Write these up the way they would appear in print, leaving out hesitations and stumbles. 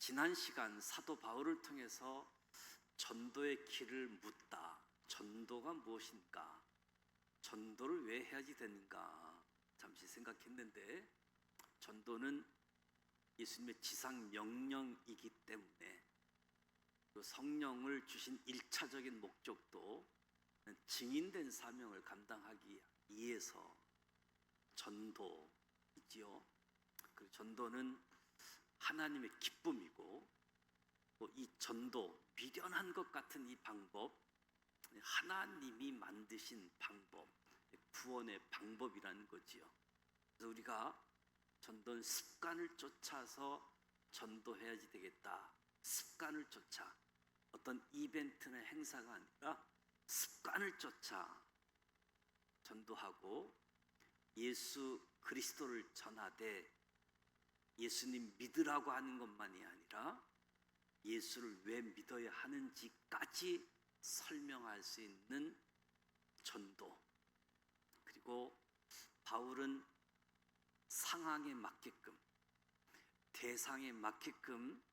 지난 시간 사도 바울을 통해서 전도의 길을 묻다. 전도가 무엇인가? 전도를 왜 해야지 되는가? 잠시 생각했는데, 전도는 예수님의 지상 명령이기 때문에 그 성령을 주신 1차적인 목적도 증인된 사명을 감당하기 위해서 전도이지요. 그 전도는 하나님의 기쁨이고, 또 이 전도, 미련한 것 같은 이 방법, 하나님이 만드신 방법, 구원의 방법이라는 거지요. 그래서 우리가 전도는 습관을 쫓아서 전도해야지 되겠다. 습관을 쫓아, 어떤 이벤트나 행사가 아니라 습관을 쫓아 전도하고, 예수 그리스도를 전하되 예수님 믿으라고 하는 것만이 아니라 예수를 왜 믿어야 하는지까지 설명할 수 있는 전도. 그리고 바울은 상황에 맞게끔, 대상에 맞게끔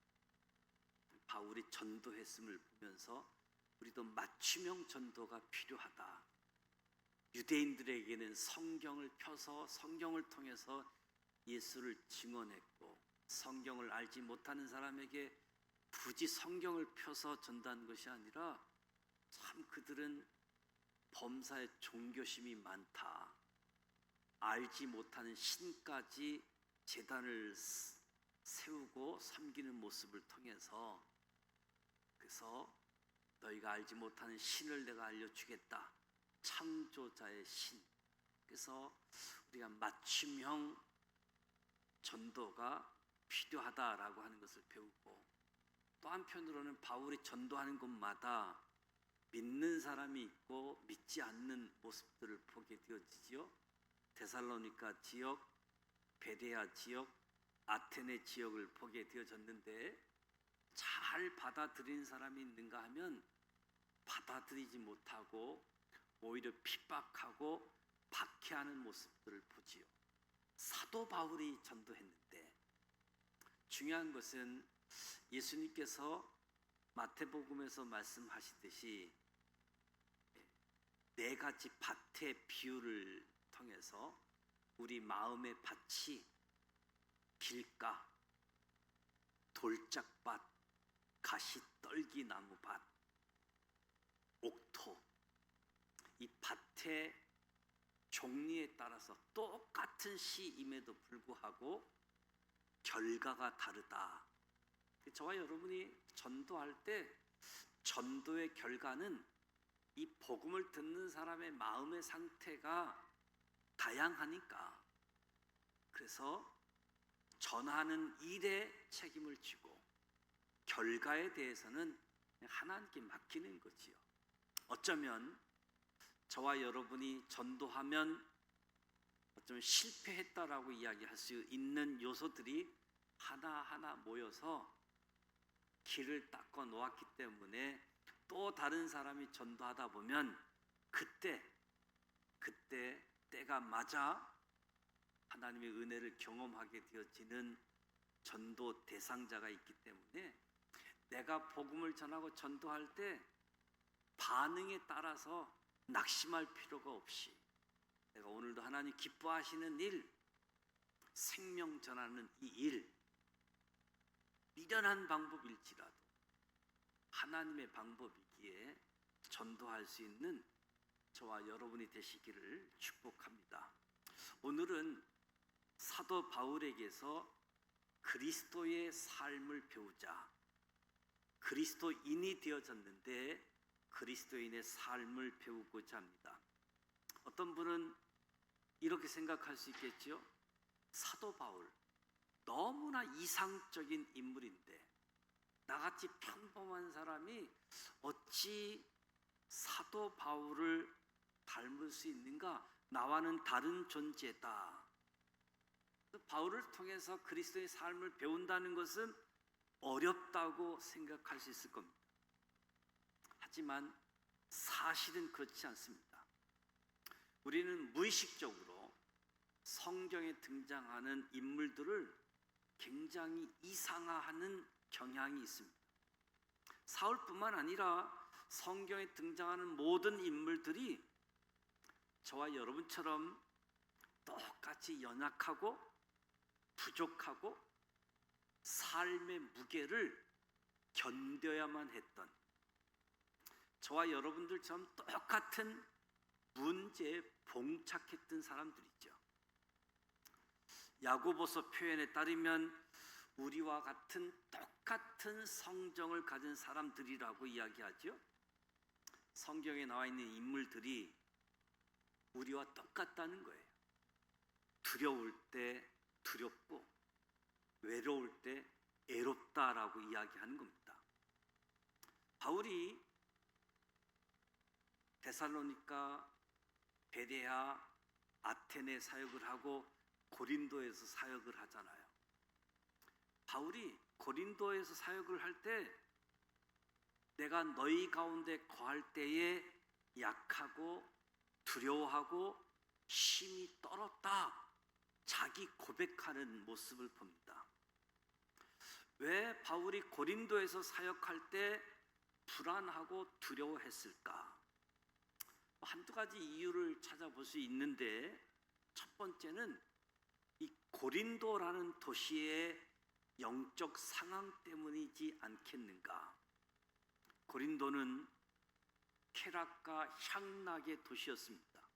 바울이 전도했음을 보면서 우리도 맞춤형 전도가 필요하다. 유대인들에게는 성경을 펴서 성경을 통해서 예수를 증언했고, 성경을 알지 못하는 사람에게 굳이 성경을 펴서 전도한 것이 아니라, 참 그들은 범사에 종교심이 많다. 알지 못하는 신까지 제단을 세우고 섬기는 모습을 통해서, 그래서 너희가 알지 못하는 신을 내가 알려주겠다. 창조자의 신. 그래서 우리가 맞춤형 전도가 필요하다라고 하는 것을 배우고, 또 한편으로는 바울이 전도하는 곳마다 믿는 사람이 있고 믿지 않는 모습들을 보게 되어지지요. 데살로니가 지역, 베레아 지역, 아테네 지역을 보게 되어졌는데, 잘 받아들이는 사람이 있는가 하면 받아들이지 못하고 오히려 핍박하고 박해하는 모습들을 보지요. 사도 바울이 전도했는데, 중요한 것은 예수님께서 마태복음에서 말씀하시듯이 네 가지 밭의 비유를 통해서 우리 마음의 밭이 길가, 돌짝밭, 가시떨기나무밭, 옥토, 이 밭의 종류에 따라서 똑같은 시임에도 불구하고 결과가 다르다. 저와 여러분이 전도할 때 전도의 결과는 이 복음을 듣는 사람의 마음의 상태가 다양하니까, 그래서 전하는 일에 책임을 지고 결과에 대해서는 하나님께 맡기는 거지요. 어쩌면 저와 여러분이 전도하면 어쩌면 실패했다라고 이야기할 수 있는 요소들이 하나하나 모여서 길을 닦아 놓았기 때문에, 또 다른 사람이 전도하다 보면 그때 때가 맞아 하나님의 은혜를 경험하게 되어지는 전도 대상자가 있기 때문에, 내가 복음을 전하고 전도할 때 반응에 따라서 낙심할 필요가 없이, 내가 오늘도 하나님 기뻐하시는 일, 생명 전하는 이 일, 미련한 방법일지라도 하나님의 방법이기에 전도할 수 있는 저와 여러분이 되시기를 축복합니다. 오늘은 사도 바울에게서 그리스도의 삶을 배우자. 그리스도인이 되어졌는데 그리스도인의 삶을 배우고자 합니다. 어떤 분은 이렇게 생각할 수 있겠죠. 사도 바울, 너무나 이상적인 인물인데 나같이 평범한 사람이 어찌 사도 바울을 닮을 수 있는가? 나와는 다른 존재다. 바울을 통해서 그리스도의 삶을 배운다는 것은 어렵다고 생각할 수 있을 겁니다. 하지만 사실은 그렇지 않습니다. 우리는 무의식적으로 성경에 등장하는 인물들을 굉장히 이상화하는 경향이 있습니다. 사울뿐만 아니라 성경에 등장하는 모든 인물들이 저와 여러분처럼 똑같이 연약하고 부족하고 삶의 무게를 견뎌야만 했던, 저와 여러분들처럼 똑같은 문제에 봉착했던 사람들이죠. 야고보서 표현에 따르면 우리와 같은 똑같은 성정을 가진 사람들이라고 이야기하죠. 성경에 나와 있는 인물들이 우리와 똑같다는 거예요. 두려울 때 두렵고 외로울 때 애롭다라고 이야기하는 겁니다. 바울이 데살로니가, 베레아, 아테네 사역을 하고 고린도에서 사역을 하잖아요. 바울이 고린도에서 사역을 할 때 내가 너희 가운데 거할 때에 약하고 두려워하고 힘이 떨었다, 자기 고백하는 모습을 봅니다. 왜 바울이 고린도에서 사역할 때 불안하고 두려워했을까? 한두 가지 이유를 찾아볼 수 있는데, 첫 번째는 이 고린도라는 도시의 영적 상황 때문이지 않겠는가? 고린도는 쾌락과 향락의 도시였습니다.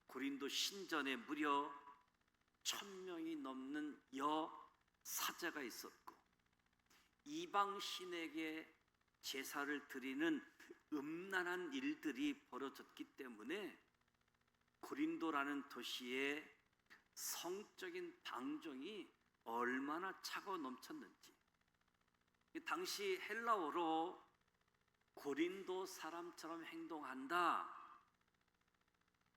고린도 신전에 무려 1000명이 넘는 여사제가 있었고, 이방 신에게 제사를 드리는 음란한 일들이 벌어졌기 때문에 고린도라는 도시의 성적인 방종이 얼마나 차고 넘쳤는지, 당시 헬라어로 고린도 사람처럼 행동한다,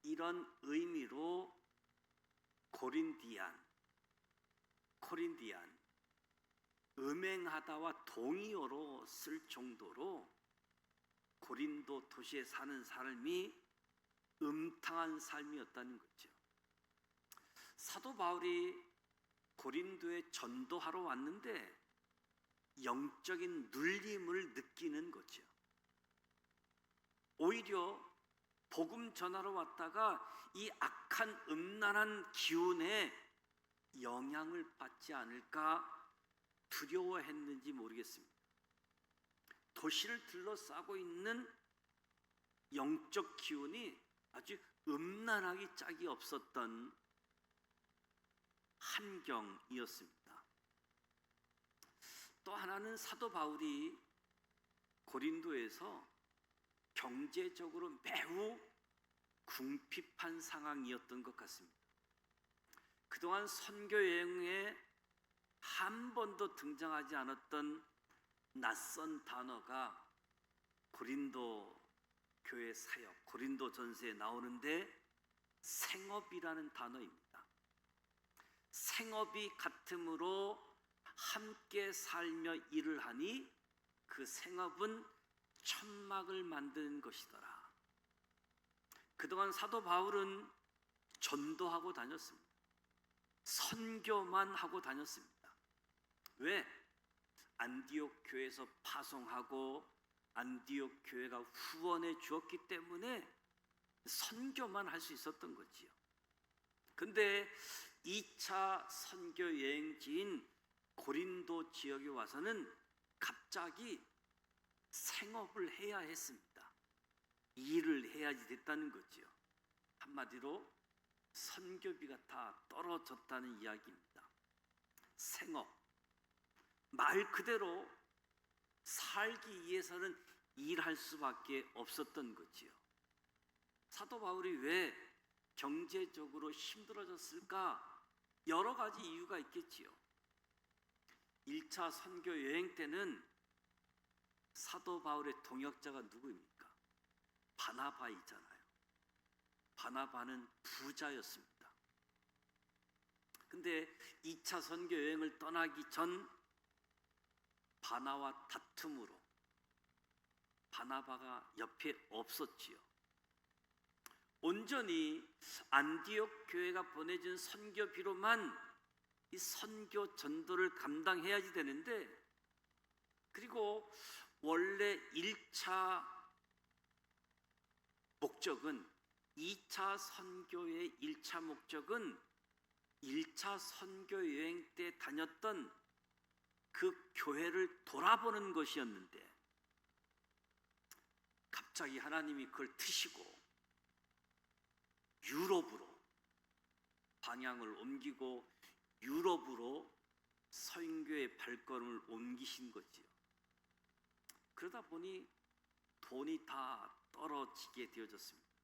이런 의미로 코린디안, 음행하다와 동의어로 쓸 정도로 고린도 도시에 사는 삶이 음탕한 삶이었다는 거죠. 사도 바울이 고린도에 전도하러 왔는데 영적인 눌림을 느끼는 거죠. 오히려 복음 전하러 왔다가 이 악한 음란한 기운에 영향을 받지 않을까 두려워했는지 모르겠습니다. 도시를 둘러싸고 있는 영적 기운이 아주 음란하기 짝이 없었던 환경이었습니다. 또 하나는 사도 바울이 고린도에서 경제적으로 매우 궁핍한 상황이었던 것 같습니다. 그동안 선교 여행에 한 번도 등장하지 않았던 낯선 단어가 고린도 교회 사역, 고린도 전서에 나오는데 생업이라는 단어입니다. 생업이 같음으로 함께 살며 일을 하니 그 생업은 천막을 만드는 것이더라. 그동안 사도 바울은 전도하고 다녔습니다. 선교만 하고 다녔습니다. 왜? 안디옥 교회에서 파송하고 안디옥 교회가 후원해 주었기 때문에 선교만 할 수 있었던 거지요. 근데 2차 선교 여행지인 고린도 지역에 와서는 갑자기 생업을 해야 했습니다. 일을 해야지 됐다는 거지요. 한마디로 선교비가 다 떨어졌다는 이야기입니다. 생업, 말 그대로 살기 위해서는 일할 수밖에 없었던 거지요. 사도 바울이 왜 경제적으로 힘들어졌을까? 여러 가지 이유가 있겠지요. 1차 선교 여행 때는 사도 바울의 동역자가 누구입니까? 바나바이잖아요. 바나바는 부자였습니다. 근데 2차 선교 여행을 떠나기 전 바나와 다툼으로 바나바가 옆에 없었지요. 온전히 안디옥 교회가 보내준 선교비로만 이 선교 전도를 감당해야지 되는데 그리고 원래 1차 목적은 2차 선교의 1차 목적은 1차 선교 여행 때 다녔던 그 교회를 돌아보는 것이었는데 갑자기 하나님이 그걸 트시고 유럽으로 방향을 옮기고 유럽으로 선교의 발걸음을 옮기신 거지요. 그러다 보니 돈이 다 떨어지게 되어졌습니다.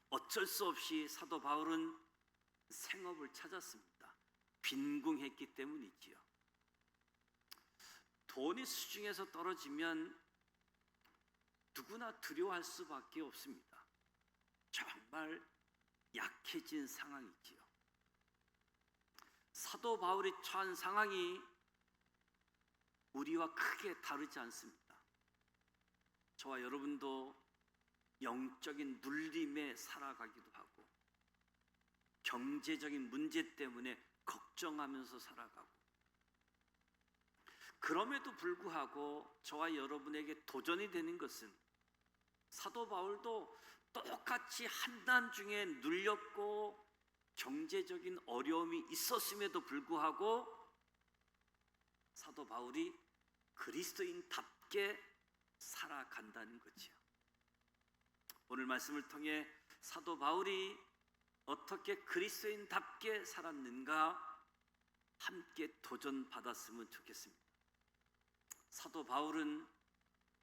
어쩔 수 없이 사도 바울은 생업을 찾았습니다. 빈궁했기 때문이지요. 돈이 수중에서 떨어지면 누구나 두려워할 수밖에 없습니다. 정말 약해진 상황이지요. 사도 바울이 처한 상황이 우리와 크게 다르지 않습니다. 저와 여러분도 영적인 눌림에 살아가기도 하고 경제적인 문제 때문에 걱정하면서 살아가고, 그럼에도 불구하고 저와 여러분에게 도전이 되는 것은 사도 바울도 똑같이 한난 중에 눌렸고 경제적인 어려움이 있었음에도 불구하고 사도 바울이 그리스도인답게 살아간다는 거지요. 오늘 말씀을 통해 사도 바울이 어떻게 그리스도인답게 살았는가 함께 도전받았으면 좋겠습니다. 사도 바울은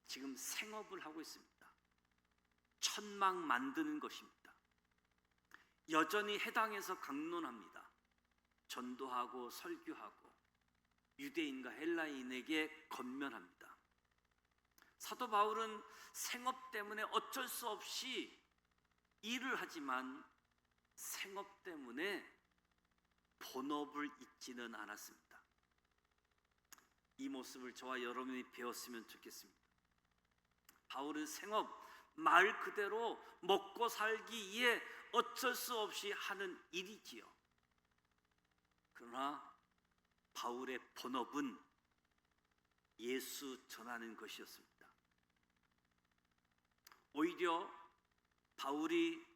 지금 생업을 하고 있습니다. 천막 만드는 것입니다. 여전히 해당에서 강론합니다. 전도하고 설교하고 유대인과 헬라인에게 권면합니다. 사도 바울은 생업 때문에 어쩔 수 없이 일을 하지만 생업 때문에 본업을 잊지는 않았습니다. 이 모습을 저와 여러분이 배웠으면 좋겠습니다. 바울은 생업, 말 그대로 먹고 살기 위해 어쩔 수 없이 하는 일이지요. 그러나 바울의 본업은 예수 전하는 것이었습니다. 오히려 바울이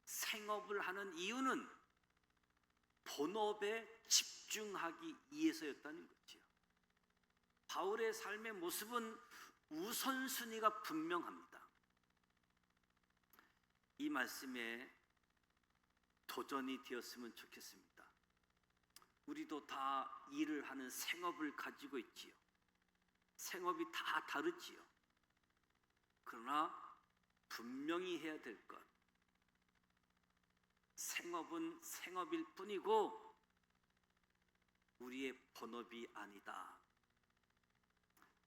생업을 하는 이유는 본업에 집중하기 위해서였다는 거지요. 바울의 삶의 모습은 우선순위가 분명합니다. 이 말씀에 도전이 되었으면 좋겠습니다. 우리도 다 일을 하는 생업을 가지고 있지요. 생업이 다 다르지요. 그러나 분명히 해야 될 것, 생업은 생업일 뿐이고 우리의 본업이 아니다.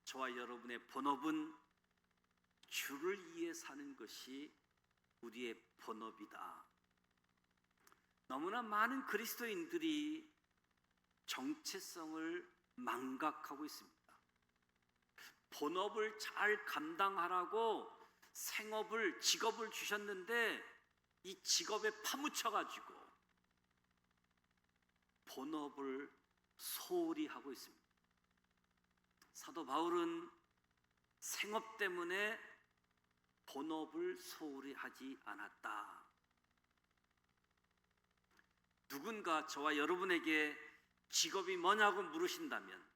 저와 여러분의 본업은 주를 위해 사는 것이 우리의 본업이다. 너무나 많은 그리스도인들이 정체성을 망각하고 있습니다. 본업을 잘 감당하라고 생업을, 직업을 주셨는데 이 직업에 파묻혀가지고 본업을 소홀히 하고 있습니다. 사도 바울은 생업 때문에 본업을 소홀히 하지 않았다. 누군가 저와 여러분에게 직업이 뭐냐고 물으신다면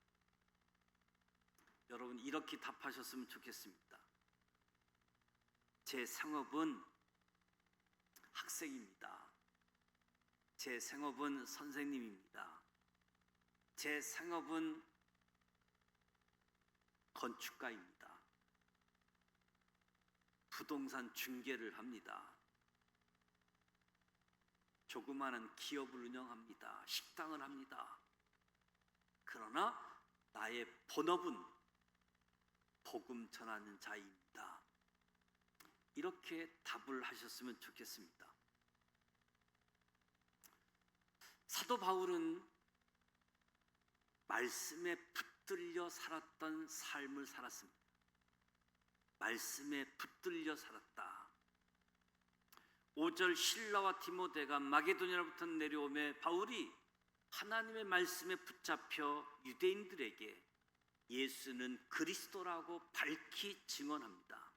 여러분 이렇게 답하셨으면 좋겠습니다. 제 생업은 학생입니다. 제 생업은 선생님입니다. 제 생업은 건축가입니다. 부동산 중개를 합니다. 조그마한 기업을 운영합니다. 식당을 합니다. 그러나 나의 본업은 복음 전하는 자입니다. 이렇게 답을 하셨으면 좋겠습니다. 사도 바울은 말씀에 붙들려 살았던 삶을 살았습니다. 말씀에 붙들려 살았다. 5절 실라와 디모데가 마게도냐로부터 내려오매 바울이 하나님의 말씀에 붙잡혀 유대인들에게 예수는 그리스도라고 밝히 증언합니다.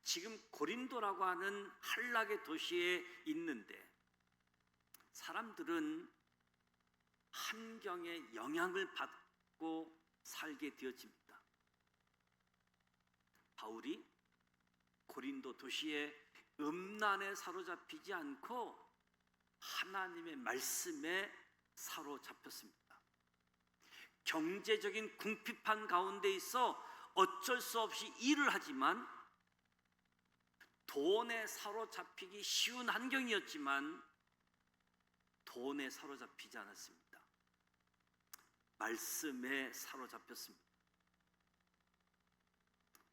지금 고린도라고 하는 한락의 도시에 있는데 사람들은 환경의 영향을 받고 살게 되어집니다. 바울이 고린도 도시의 음란에 사로잡히지 않고 하나님의 말씀에 사로잡혔습니다. 경제적인 궁핍한 가운데 있어 어쩔 수 없이 일을 하지만 돈에 사로잡히기 쉬운 환경이었지만 돈에 사로잡히지 않았습니다. 말씀에 사로잡혔습니다.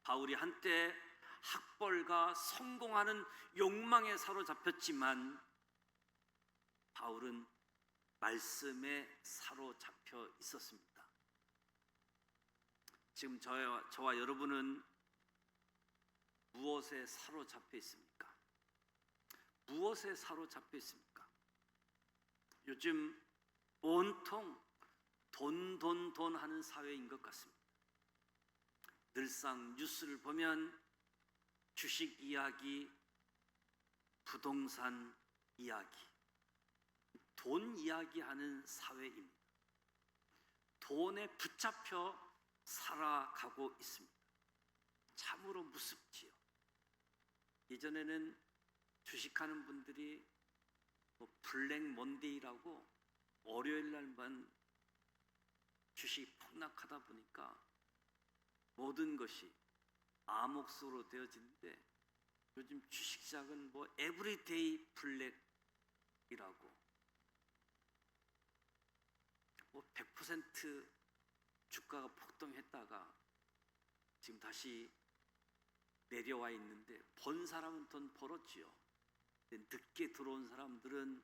바울이 한때 학벌과 성공하는 욕망에 사로잡혔지만 바울은 말씀에 사로잡혀 있었습니다. 지금 저와 여러분은 무엇에 사로잡혀 있습니까? 무엇에 사로잡혀 있습니까? 요즘 온통 돈 하는 사회인 것 같습니다. 늘상 뉴스를 보면 주식 이야기, 부동산 이야기, 돈 이야기하는 사회입니다. 돈에 붙잡혀 살아가고 있습니다. 참으로 무섭지요. 예전에는 주식하는 분들이 블랙 먼데이라고 월요일 날만 주식이 폭락하다 보니까 모든 것이 암흑수로 되어지는데 요즘 주식시장은 에브리데이 블랙이라고 100% 주가가 폭등했다가 지금 다시 내려와 있는데 번 사람은 돈 벌었지요. 늦게 들어온 사람들은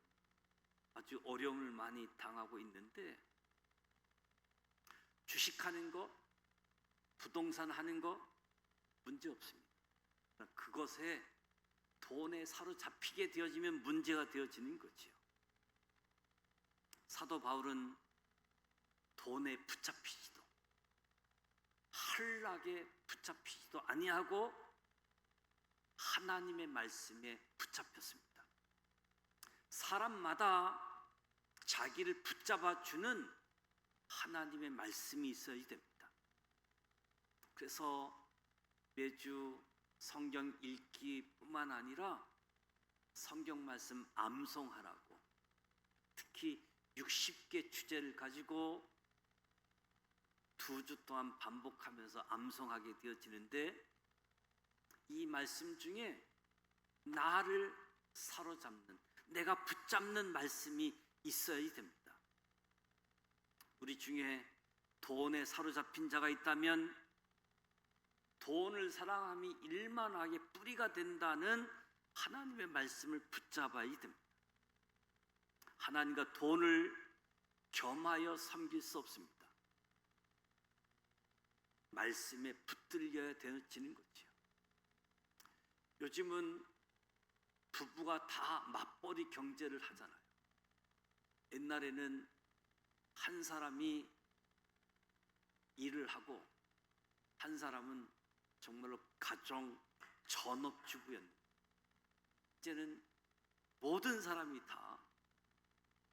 아주 어려움을 많이 당하고 있는데 주식하는 거, 부동산 하는 거 문제 없습니다. 그것에 돈에 사로잡히게 되어지면 문제가 되어지는 거지요. 사도 바울은 돈에 붙잡히지도 한락에 붙잡히지도 아니하고 하나님의 말씀에 붙잡혔습니다. 사람마다 자기를 붙잡아주는 하나님의 말씀이 있어야 됩니다. 그래서 매주 성경 읽기뿐만 아니라 성경 말씀 암송하라고 특히 60개 주제를 가지고 2주 동안 반복하면서 암송하게 되어지는데 이 말씀 중에 나를 사로잡는, 내가 붙잡는 말씀이 있어야 됩니다. 우리 중에 돈에 사로잡힌 자가 있다면 돈을 사랑함이 일만하게 뿌리가 된다는 하나님의 말씀을 붙잡아야 됩니다. 하나님과 돈을 겸하여 섬길 수 없습니다. 말씀에 붙들려야 되어지는 거죠. 요즘은 부부가 다 맞벌이 경제를 하잖아요. 옛날에는 한 사람이 일을 하고 한 사람은 정말로 가정 전업주부였는데 이제는 모든 사람이 다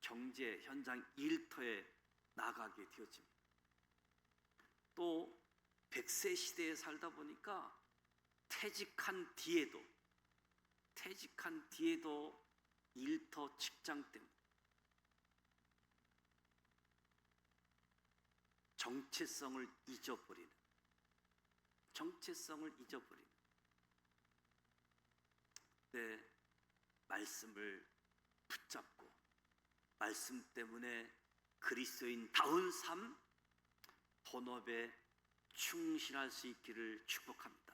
경제 현장 일터에 나가게 되어집니다. 또 100세 시대에 살다 보니까 퇴직한 뒤에도 일터 직장 때문에 정체성을 잊어버리는 내 말씀을 붙잡고 말씀 때문에 그리스도인다운 삶, 본업에 충실할 수 있기를 축복합니다.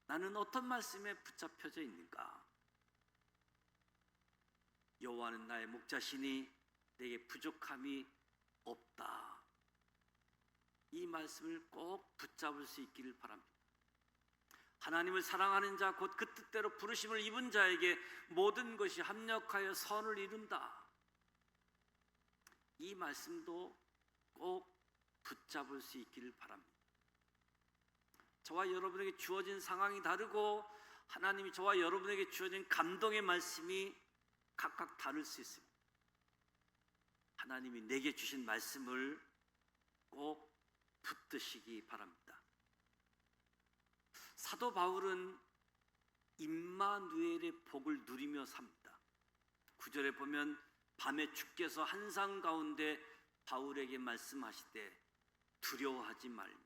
나는 어떤 말씀에 붙잡혀져 있는가? 여호와는 나의 목자시니 내게 부족함이 없다. 이 말씀을 꼭 붙잡을 수 있기를 바랍니다. 하나님을 사랑하는 자, 곧 그 뜻대로 부르심을 입은 자에게 모든 것이 합력하여 선을 이룬다. 이 말씀도 꼭 붙잡을 수 있기를 바랍니다. 저와 여러분에게 주어진 상황이 다르고 하나님이 저와 여러분에게 주어진 감동의 말씀이 각각 다를 수 있습니다. 하나님이 내게 주신 말씀을 꼭 붙드시기 바랍니다. 사도 바울은 임마누엘의 복을 누리며 삽니다. 9절에 보면 밤에 주께서 한상 가운데 바울에게 말씀하시되 두려워하지 말며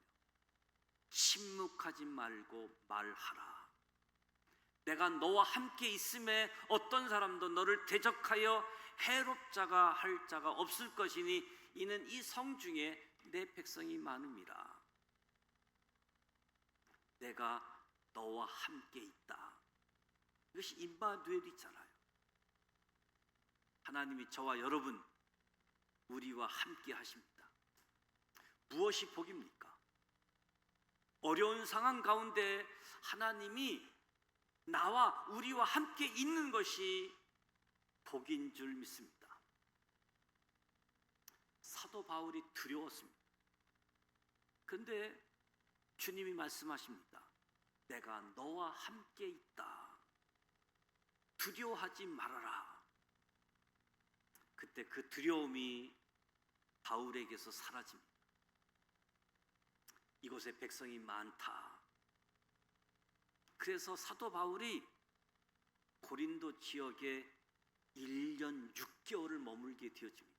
침묵하지 말고 말하라. 내가 너와 함께 있음에 어떤 사람도 너를 대적하여 해롭자가 할 자가 없을 것이니 이는 이 성중에 내 백성이 많음이라. 내가 너와 함께 있다. 이것이 임마누엘이잖아요. 하나님이 저와 여러분, 우리와 함께 하십니다. 무엇이 복입니까? 어려운 상황 가운데 하나님이 나와 우리와 함께 있는 것이 복인 줄 믿습니다. 사도 바울이 두려웠습니다. 그런데 주님이 말씀하십니다. 내가 너와 함께 있다. 두려워하지 말아라. 그때 그 두려움이 바울에게서 사라집니다. 이곳에 백성이 많다. 그래서 사도 바울이 고린도 지역에 1년 6개월을 머물게 되어집니다.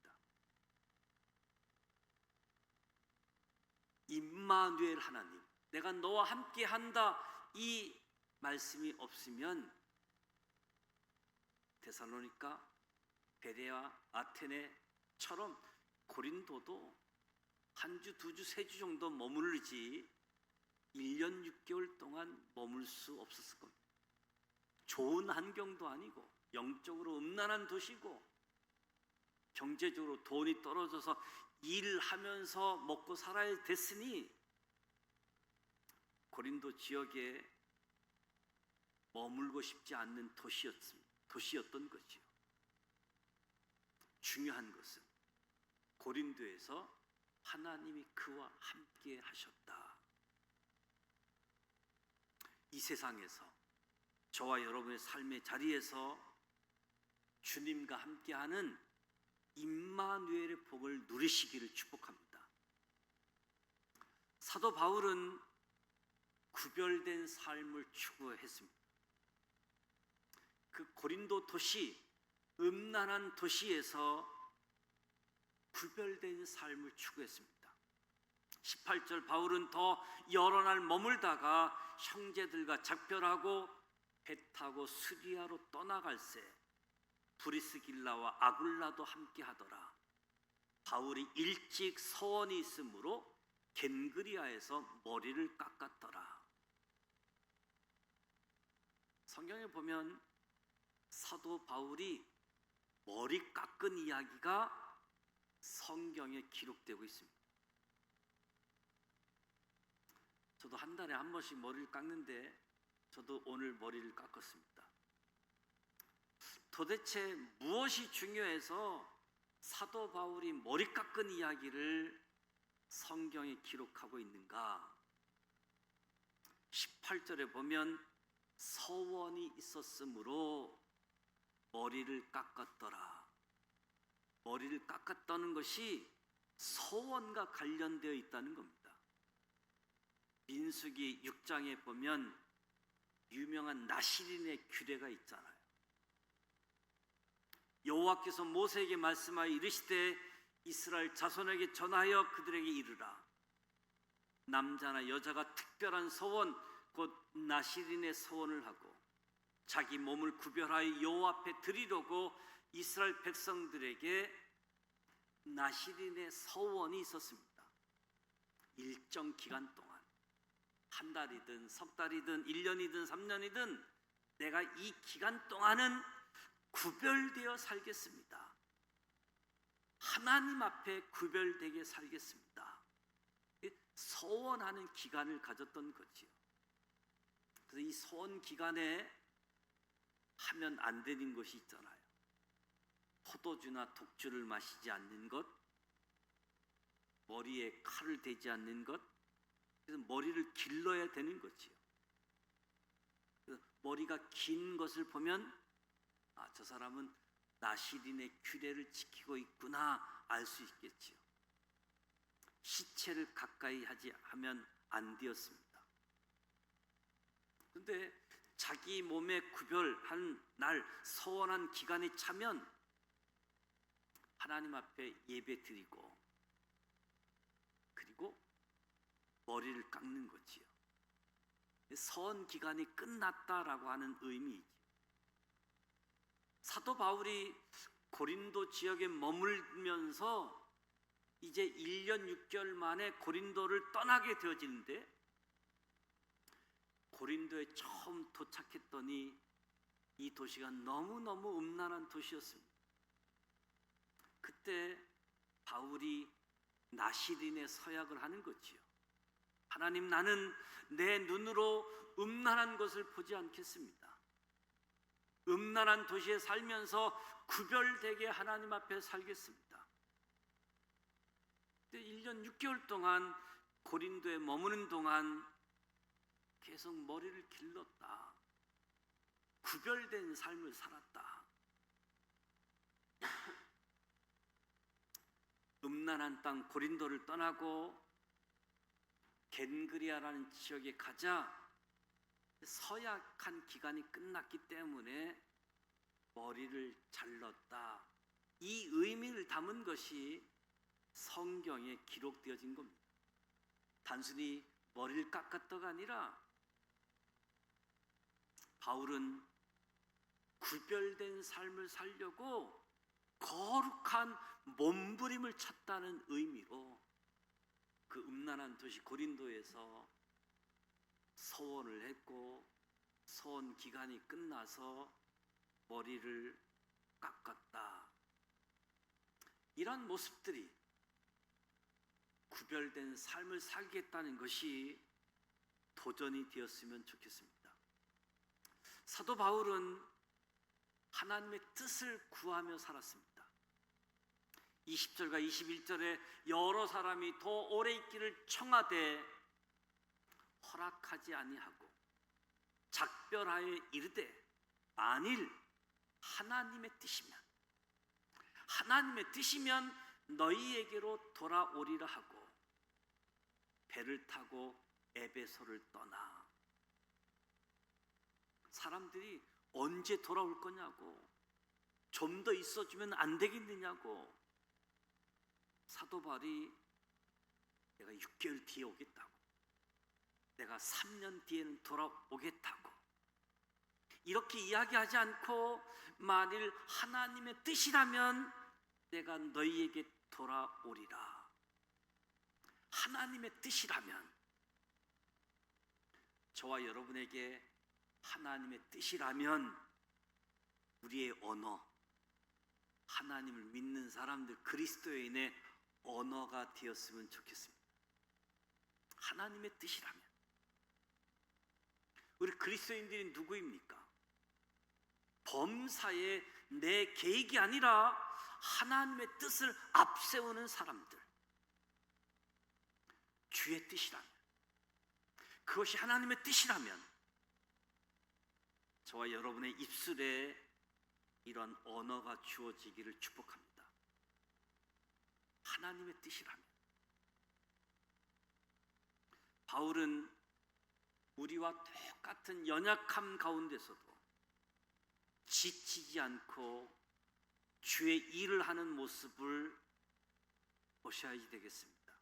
임마누엘 하나님, 내가 너와 함께 한다, 이 말씀이 없으면 데살로니가, 베레아, 아테네처럼 고린도도 한 주, 두 주, 세 주 정도 머무르지 1년 6개월 동안 머물 수 없었을 겁니다. 좋은 환경도 아니고 영적으로 음란한 도시고 경제적으로 돈이 떨어져서 일하면서 먹고 살아야 됐으니 고린도 지역에 머물고 싶지 않는 도시였던 거지요. 중요한 것은 고린도에서 하나님이 그와 함께 하셨다. 이 세상에서 저와 여러분의 삶의 자리에서 주님과 함께하는 임마누엘의 복을 누리시기를 축복합니다. 사도 바울은 구별된 삶을 추구했습니다. 그 고린도 도시, 음란한 도시에서 구별된 삶을 추구했습니다. 18절 바울은 더 여러 날 머물다가 형제들과 작별하고 배 타고 수리아로 떠나갈새 브리스길라와 아굴라도 함께 하더라. 바울이 일찍 서원이 있으므로 겐그리아에서 머리를 깎았더라. 성경에 보면 사도 바울이 머리 깎은 이야기가 성경에 기록되고 있습니다. 저도 한 달에 한 번씩 머리를 깎는데 저도 오늘 머리를 깎았습니다. 도대체 무엇이 중요해서 사도 바울이 머리 깎은 이야기를 성경에 기록하고 있는가? 18절에 보면 서원이 있었으므로 머리를 깎았더라. 머리를 깎았다는 것이 서원과 관련되어 있다는 겁니다. 민수기 6장에 보면 유명한 나시린의 규례가 있잖아요. 여호와께서 모세에게 말씀하여 이르시되 이스라엘 자손에게 전하여 그들에게 이르라. 남자나 여자가 특별한 서원 곧 나시린의 서원을 하고 자기 몸을 구별하여 여호와 앞에 드리려고 이스라엘 백성들에게 나시린의 서원이 있었습니다. 일정 기간 동안 한 달이든 석 달이든 1년이든 3년이든 내가 이 기간 동안은 구별되어 살겠습니다. 하나님 앞에 구별되게 살겠습니다. 서원하는 기간을 가졌던 거지요. 그래서 이 서원 기간에 하면 안 되는 것이 있잖아요. 포도주나 독주를 마시지 않는 것, 머리에 칼을 대지 않는 것, 그래서 머리를 길러야 되는 거지요. 머리가 긴 것을 보면 저 사람은 나시린의 규례를 지키고 있구나 알 수 있겠지요. 시체를 가까이 하면 안 되었습니다. 그런데 자기 몸에 구별한 날 서원한 기간이 차면 하나님 앞에 예배 드리고 그리고 머리를 깎는 거지요. 서원 기간이 끝났다라고 하는 의미이죠. 사도 바울이 고린도 지역에 머물면서 이제 1년 6개월 만에 고린도를 떠나게 되어지는데, 고린도에 처음 도착했더니 이 도시가 너무너무 음란한 도시였습니다. 그때 바울이 나시린의 서약을 하는 거지요. 하나님, 나는 내 눈으로 음란한 것을 보지 않겠습니다. 음란한 도시에 살면서 구별되게 하나님 앞에 살겠습니다. 1년 6개월 동안 고린도에 머무는 동안 계속 머리를 길렀다. 구별된 삶을 살았다. 음란한 땅 고린도를 떠나고 겐그리아라는 지역에 가자 서약한 기간이 끝났기 때문에 머리를 잘랐다. 이 의미를 담은 것이 성경에 기록되어진 겁니다. 단순히 머리를 깎았다가 아니라 바울은 구별된 삶을 살려고 거룩한 몸부림을 쳤다는 의미로 그 음란한 도시 고린도에서 서원을 했고, 서원 기간이 끝나서 머리를 깎았다. 이런 모습들이 구별된 삶을 살겠다는 것이 도전이 되었으면 좋겠습니다. 사도 바울은 하나님의 뜻을 구하며 살았습니다. 20절과 21절에 여러 사람이 더 오래 있기를 청하되 허락하지 아니하고 작별하여 이르되 만일 하나님의 뜻이면 너희에게로 돌아오리라 하고 배를 타고 에베소를 떠나. 사람들이 언제 돌아올 거냐고, 좀 더 있어주면 안 되겠느냐고. 사도 바울이 내가 6개월 뒤에 오겠다고, 내가 3년 뒤에는 돌아오겠다고 이렇게 이야기하지 않고, 만일 하나님의 뜻이라면 내가 너희에게 돌아오리라. 하나님의 뜻이라면, 저와 여러분에게 하나님의 뜻이라면 우리의 언어, 하나님을 믿는 사람들, 그리스도인의 언어가 되었으면 좋겠습니다. 하나님의 뜻이라면. 우리 그리스도인들이 누구입니까? 범사에 내 계획이 아니라 하나님의 뜻을 앞세우는 사람들. 주의 뜻이라면, 그것이 하나님의 뜻이라면 저와 여러분의 입술에 이런 언어가 주어지기를 축복합니다. 하나님의 뜻이라면. 바울은 우리와 똑같은 연약함 가운데서도 지치지 않고 주의 일을 하는 모습을 보셔야지 되겠습니다.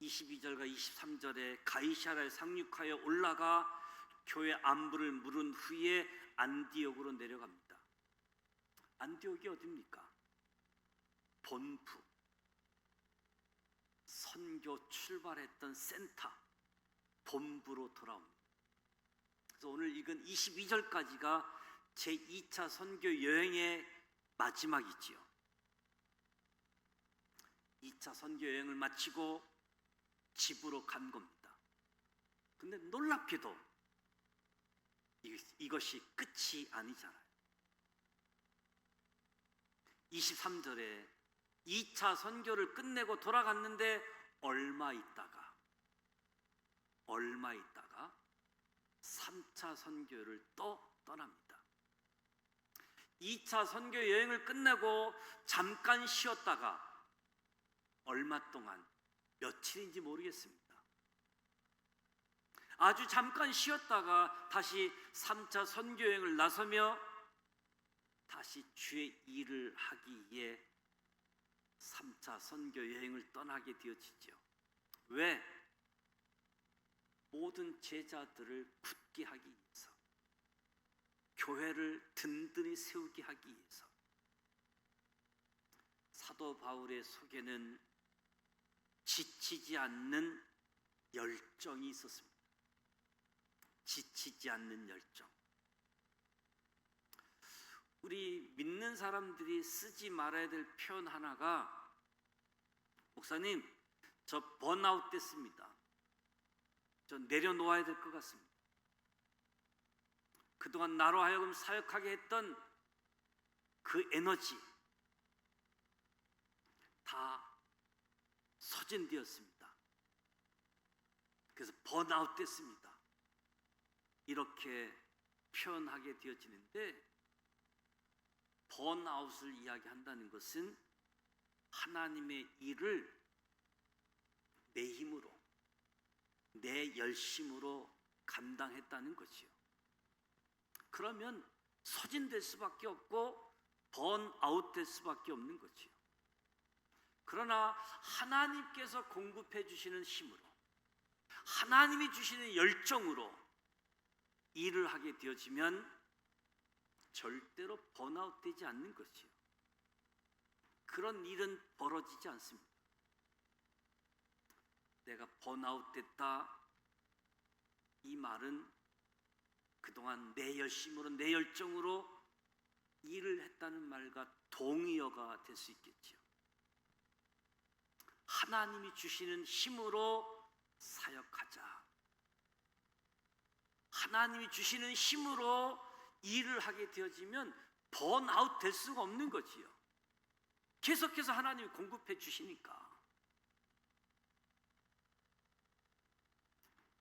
22절과 23절에 가이사랴에 상륙하여 올라가 교회 안부를 물은 후에 안디옥으로 내려갑니다. 안디옥이 어디입니까? 본부, 선교 출발했던 센터, 본부로 돌아옵니다. 그래서 오늘 읽은 22절까지가 제2차 선교 여행의 마지막이지요. 2차 선교 여행을 마치고 집으로 간 겁니다. 근데 놀랍게도 이것이 끝이 아니잖아요. 23절에 2차 선교를 끝내고 돌아갔는데 얼마 있다가 3차 선교를 또 떠납니다. 2차 선교 여행을 끝내고 잠깐 쉬었다가 얼마 동안, 며칠인지 모르겠습니다. 아주 잠깐 쉬었다가 다시 3차 선교 여행을 나서며 다시 주의 일을 하기 위해 3차 선교 여행을 떠나게 되어지죠. 왜? 모든 제자들을 굳게 하기 위해서, 교회를 든든히 세우게 하기 위해서. 사도 바울의 속에는 지치지 않는 열정이 있었습니다. 지치지 않는 열정. 우리 믿는 사람들이 쓰지 말아야 될 표현 하나가, 목사님, 저 번아웃 됐습니다. 저 내려놓아야 될 것 같습니다. 그동안 나로 하여금 사역하게 했던 그 에너지 다 소진되었습니다. 그래서 번아웃 됐습니다. 이렇게 표현하게 되어지는데, 번아웃을 이야기한다는 것은 하나님의 일을 내 힘으로, 내 열심으로 감당했다는 거지요. 그러면 소진될 수밖에 없고 번아웃 될 수밖에 없는 거지요. 그러나 하나님께서 공급해 주시는 힘으로, 하나님이 주시는 열정으로 일을 하게 되어지면 절대로 번아웃 되지 않는 것이요. 그런 일은 벌어지지 않습니다. 내가 번아웃 됐다, 이 말은 그동안 내 열심으로, 내 열정으로 일을 했다는 말과 동의어가 될 수 있겠지요. 하나님이 주시는 힘으로 사역하자, 하나님이 주시는 힘으로 일을 하게 되어지면 번아웃 될 수가 없는 거지요. 계속해서 하나님이 공급해 주시니까.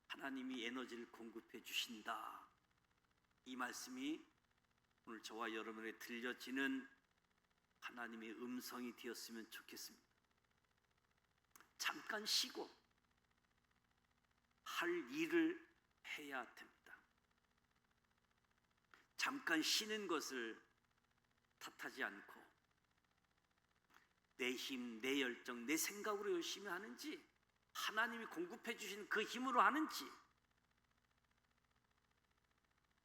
하나님이 에너지를 공급해 주신다, 이 말씀이 오늘 저와 여러분에게 들려지는 하나님의 음성이 되었으면 좋겠습니다. 잠깐 쉬고 할 일을 해야 됩니다. 잠깐 쉬는 것을 탓하지 않고 내 힘, 내 열정, 내 생각으로 열심히 하는지, 하나님이 공급해 주신 그 힘으로 하는지,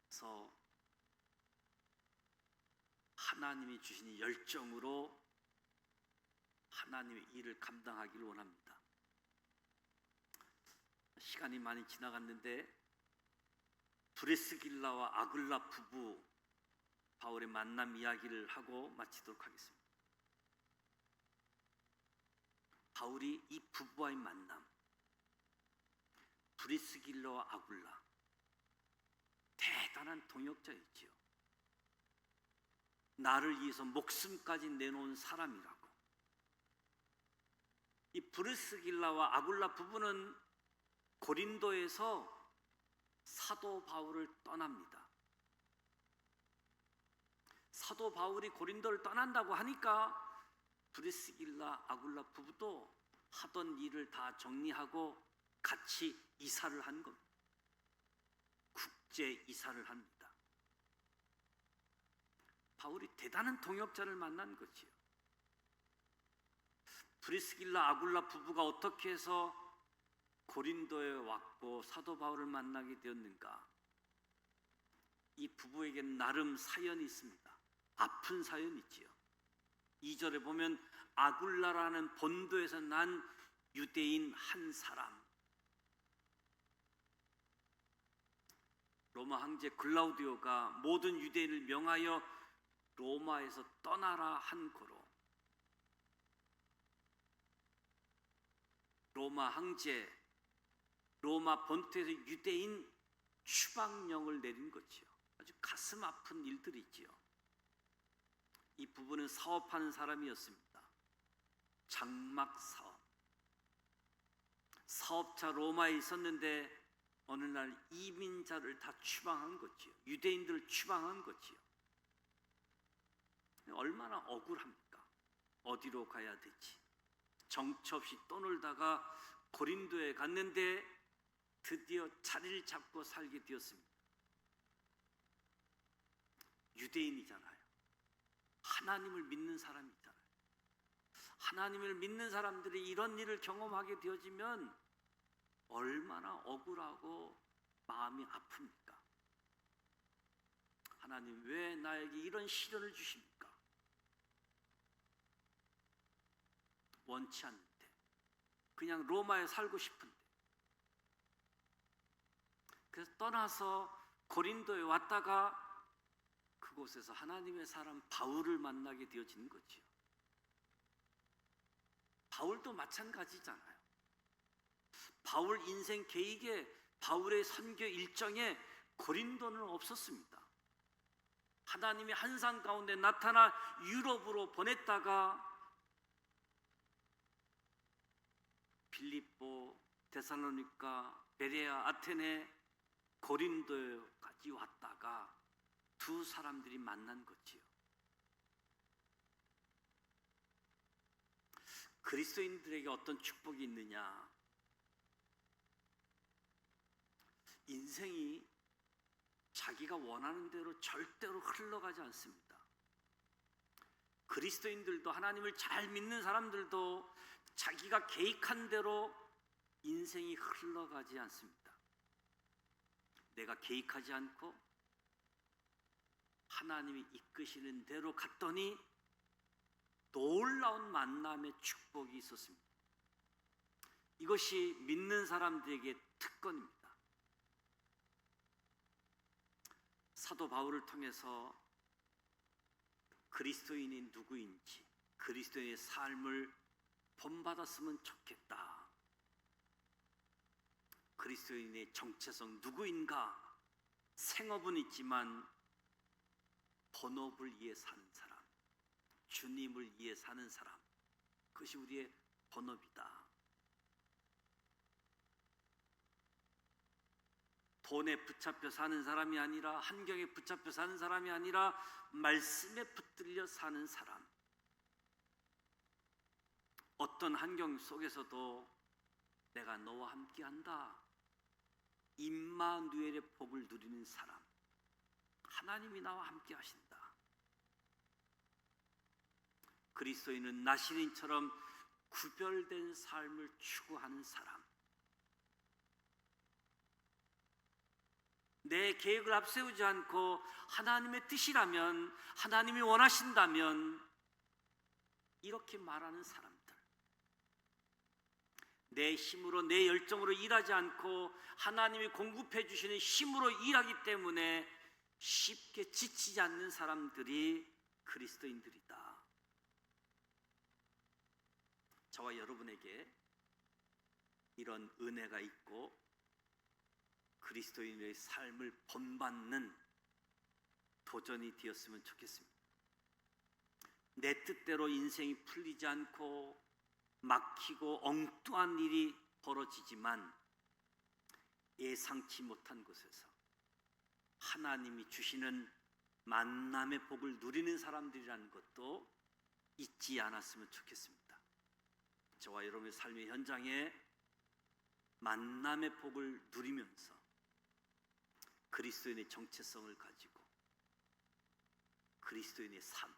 그래서 하나님이 주신 열정으로 하나님의 일을 감당하기를 원합니다. 시간이 많이 지나갔는데 브리스길라와 아굴라 부부 바울의 만남 이야기를 하고 마치도록 하겠습니다. 바울이 이 부부와의 만남, 브리스길라와 아굴라, 대단한 동역자였지요. 나를 위해서 목숨까지 내놓은 사람이라고. 이 브리스길라와 아굴라 부부는 고린도에서 사도 바울을 떠납니다. 사도 바울이 고린도를 떠난다고 하니까 브리스길라, 아굴라 부부도 하던 일을 다 정리하고 같이 이사를 한 겁니다. 국제 이사를 합니다. 바울이 대단한 동역자를 만난 거지요. 브리스길라, 아굴라 부부가 어떻게 해서 고린도에 왔고 사도 바울을 만나게 되었는가? 이 부부에게는 나름 사연이 있습니다. 아픈 사연이 있지요. 2절에 보면 아굴라라는 본도에서 난 유대인 한 사람, 로마 황제 글라우디오가 모든 유대인을 명하여 로마에서 떠나라 한 고로 로마 황제, 로마 본토에서 유대인 추방령을 내린 거지요. 아주 가슴 아픈 일들이지요. 이 부부는 사업하는 사람이었습니다. 장막 사업. 사업자 로마에 있었는데 어느 날 이민자를 다 추방한 거지요. 유대인들을 추방한 거지요. 얼마나 억울합니까? 어디로 가야 되지? 정처 없이 떠놀다가 고린도에 갔는데 드디어 자리를 잡고 살게 되었습니다. 유대인이잖아요. 하나님을 믿는 사람이잖아요. 하나님을 믿는 사람들이 이런 일을 경험하게 되어지면 얼마나 억울하고 마음이 아픕니까? 하나님, 왜 나에게 이런 시련을 주십니까? 원치 않는데, 그냥 로마에 살고 싶은데. 그래서 떠나서 고린도에 왔다가 그곳에서 하나님의 사람 바울을 만나게 되어지는 거지요. 바울도 마찬가지잖아요. 바울 인생 계획에, 바울의 선교 일정에 고린도는 없었습니다. 하나님이 한상 가운데 나타나 유럽으로 보냈다가 빌립보, 데살로니가, 베레아, 아테네, 고린도까지 왔다가 두 사람들이 만난 거지요. 그리스도인들에게 어떤 축복이 있느냐? 인생이 자기가 원하는 대로 절대로 흘러가지 않습니다. 그리스도인들도, 하나님을 잘 믿는 사람들도 자기가 계획한 대로 인생이 흘러가지 않습니다. 내가 계획하지 않고 하나님이 이끄시는 대로 갔더니 놀라운 만남의 축복이 있었습니다. 이것이 믿는 사람들에게 특권입니다. 사도 바울을 통해서 그리스도인이 누구인지, 그리스도인의 삶을 본받았으면 좋겠다. 그리스도인의 정체성 누구인가? 생업은 있지만 본업을 위해 사는 사람, 주님을 위해 사는 사람, 그것이 우리의 본업이다. 돈에 붙잡혀 사는 사람이 아니라, 환경에 붙잡혀 사는 사람이 아니라 말씀에 붙들려 사는 사람. 어떤 환경 속에서도 내가 너와 함께한다. 임마누엘의 복을 누리는 사람. 하나님이 나와 함께 하신다. 그리스도인은 나시린처럼 구별된 삶을 추구하는 사람. 내 계획을 앞세우지 않고 하나님의 뜻이라면, 하나님이 원하신다면 이렇게 말하는 사람들. 내 힘으로, 내 열정으로 일하지 않고 하나님이 공급해 주시는 힘으로 일하기 때문에 쉽게 지치지 않는 사람들이 그리스도인들이다. 저와 여러분에게 이런 은혜가 있고 그리스도인의 삶을 본받는 도전이 되었으면 좋겠습니다. 내 뜻대로 인생이 풀리지 않고 막히고 엉뚱한 일이 벌어지지만 예상치 못한 곳에서 하나님이 주시는 만남의 복을 누리는 사람들이라는 것도 잊지 않았으면 좋겠습니다. 저와 여러분의 삶의 현장에 만남의 복을 누리면서 그리스도인의 정체성을 가지고 그리스도인의 삶,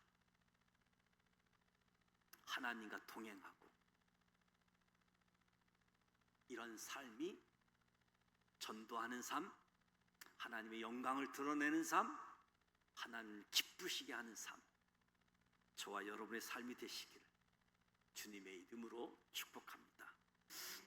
하나님과 동행하고 이런 삶이 전도하는 삶, 하나님의 영광을 드러내는 삶, 하나님을 기쁘시게 하는 삶, 저와 여러분의 삶이 되시기를 주님의 이름으로 축복합니다.